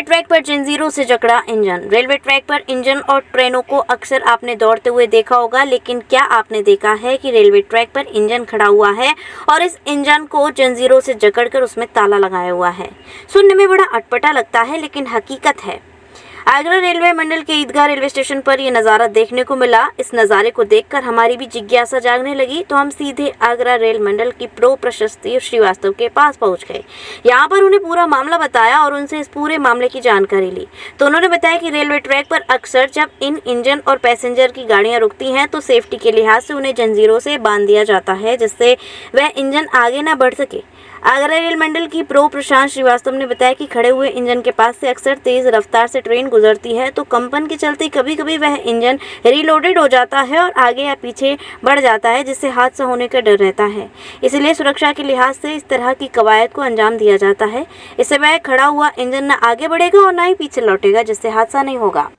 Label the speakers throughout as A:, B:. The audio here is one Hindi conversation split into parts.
A: ट्रैक पर जेन जीरो से जकड़ा इंजन। रेलवे ट्रैक पर इंजन और ट्रेनों को अक्सर आपने दौड़ते हुए देखा होगा, लेकिन क्या आपने देखा है कि रेलवे ट्रैक पर इंजन खड़ा हुआ है और इस इंजन को जेन जीरो से जकड़कर उसमें ताला लगाया हुआ है। सुनने में बड़ा अटपटा लगता है, लेकिन हकीकत है। आगरा रेलवे मंडल के ईदगाह रेलवे स्टेशन पर यह नज़ारा देखने को मिला। इस नज़ारे को देखकर हमारी भी जिज्ञासा जागने लगी, तो हम सीधे आगरा रेल मंडल की प्रो प्रशस्ति श्रीवास्तव के पास पहुंच गए। यहां पर उन्हें पूरा मामला बताया और उनसे इस पूरे मामले की जानकारी ली। तो उन्होंने बताया कि रेलवे ट्रैक पर अक्सर जब इन इंजन और पैसेंजर की गाड़ियां रुकती हैं तो सेफ्टी के लिहाज से उन्हें जंजीरों से बांध दिया जाता है, जिससे वह इंजन आगे न बढ़ सके। आगरा रेल मंडल की प्रो प्रशांत श्रीवास्तव ने बताया कि खड़े हुए इंजन के पास से अक्सर तेज रफ्तार से ट्रेन गुजरती है, तो कंपन के चलते कभी कभी वह इंजन रीलोडेड हो जाता है और आगे या पीछे बढ़ जाता है, जिससे हादसा होने का डर रहता है। इसलिए सुरक्षा के लिहाज से इस तरह की कवायद को अंजाम दिया जाता है। इससे वह खड़ा हुआ इंजन न आगे बढ़ेगा और न ही पीछे लौटेगा, जिससे हादसा नहीं होगा।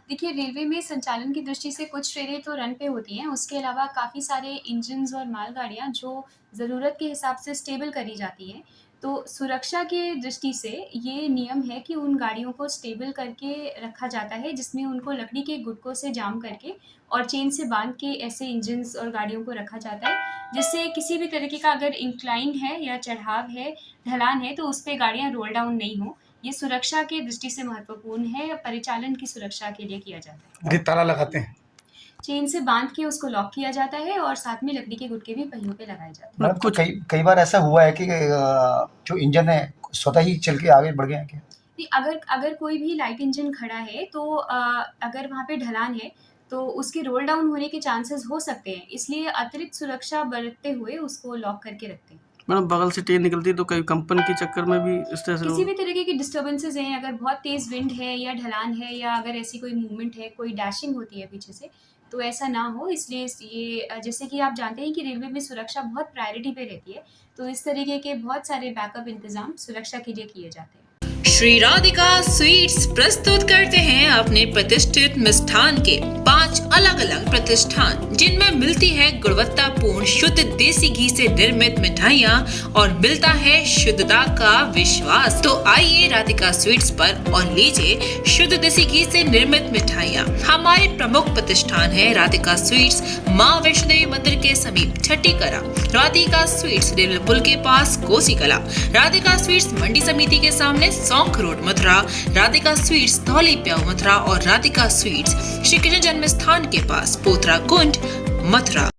B: देखिए, रेलवे में संचालन की दृष्टि से कुछ ट्रेनें तो रन पे होती हैं, उसके अलावा काफ़ी सारे इंजन्स और मालगाड़ियाँ जो ज़रूरत के हिसाब से स्टेबल करी जाती हैं। तो सुरक्षा की दृष्टि से ये नियम है कि उन गाड़ियों को स्टेबल करके रखा जाता है, जिसमें उनको लकड़ी के गुटकों से जाम करके और चेन से बांध के ऐसे इंजन्स और गाड़ियों को रखा जाता है, जिससे किसी भी तरीके का अगर इंक्लाइन है या चढ़ाव है, ढलान है, तो उस पे गाड़ियाँ रोल डाउन नहीं हो। ये सुरक्षा की दृष्टि से महत्वपूर्ण है, परिचालन की सुरक्षा के लिए किया जाता है।
C: ताला लगाते हैं,
B: चेन से बांध के उसको लॉक किया जाता है और साथ में लकड़ी के गुटके भी पहियों पे लगाए जाते हैं।
C: मतलब कुछ कई बार ऐसा हुआ है कि जो इंजन है स्वतः ही चल के आगे बढ़ गया है क्या?
B: नहीं, अगर कोई भी लाइट इंजन खड़ा है तो अगर वहाँ पे ढलान है तो उसके रोल डाउन होने के चांसेस हो सकते हैं, इसलिए अतिरिक्त सुरक्षा बरतते हुए उसको लॉक करके रखते हैं।
D: मैडम, बगल से ट्रेन निकलती है तो कई कंपन के चक्कर में भी इस तरह से
B: किसी भी तरीके की डिस्टर्बेंसेस हैं, अगर बहुत तेज़ विंड है या ढलान है या अगर ऐसी कोई मूवमेंट है, कोई डैशिंग होती है पीछे से, तो ऐसा ना हो। इसलिए ये जैसे कि आप जानते हैं कि रेलवे में सुरक्षा बहुत प्रायोरिटी पे रहती है, तो इस तरीके के बहुत सारे बैकअप इंतजाम सुरक्षा के लिए किए जाते हैं।
E: श्री राधिका स्वीट्स प्रस्तुत करते हैं अपने प्रतिष्ठित मिष्ठान के 5 अलग अलग प्रतिष्ठान, जिनमें मिलती है गुणवत्तापूर्ण शुद्ध देसी घी से निर्मित मिठाइयाँ और मिलता है शुद्धता का विश्वास। तो आइए राधिका स्वीट्स पर और लीजिए शुद्ध देसी घी से निर्मित मिठाइयाँ। हमारे प्रमुख प्रतिष्ठान है राधिका स्वीट्स, माँ वैष्णो देवी मंदिर के समीप छठी कला, राधिका स्वीट्स रेलवे पुल के पास कोसी कला, राधिका स्वीट्स मंडी समिति के सामने सौंख रोड मथुरा, राधिका स्वीट्स धौली प्याऊ मथुरा और राधिका स्वीट्स श्री कृष्ण जन्म स्थान के पास पोथरा कुंड मथुरा।